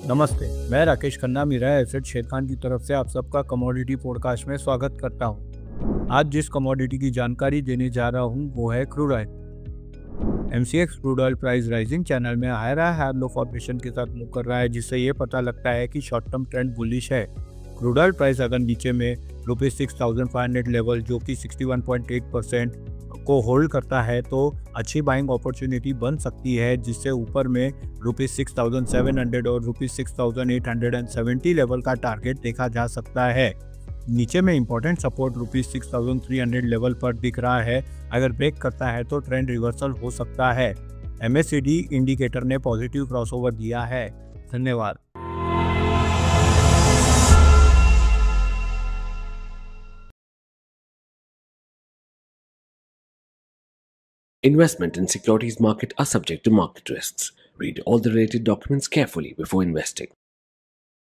नमस्ते, मैं राकेश खन्ना मिराए एसेट शेरखान की तरफ से आप सबका कमोडिटी पॉडकास्ट में स्वागत करता हूं। आज जिस कमोडिटी की जानकारी देने जा रहा हूं वो है crude oil. MCX crude oil price rising channel में हायर हाई लो फॉर्मेशन के साथ मूव कर रहा है, जिससे ये पता लगता है कि शॉर्ट टर्म ट्रेंड बुलिश है। क्रूड ऑयल प्राइस अगर नीचे में ₹6,500 लेवल जो कि 61.8% को होल्ड करता है तो अच्छी बाइंग अपॉर्चुनिटी बन सकती है, जिससे ऊपर में ₹6,700 और ₹6,870 लेवल का टारगेट देखा जा सकता है। नीचे में इंपॉर्टेंट सपोर्ट ₹6,300 लेवल पर दिख रहा है। अगर ब्रेक करता है तो ट्रेंड रिवर्सल हो सकता है। एमएससीडी इंडिकेटर ने पॉजिटिव क्रॉसओवर दिया है। धन्यवाद। Investment in securities market are subject to market risks. Read all the related documents carefully before investing.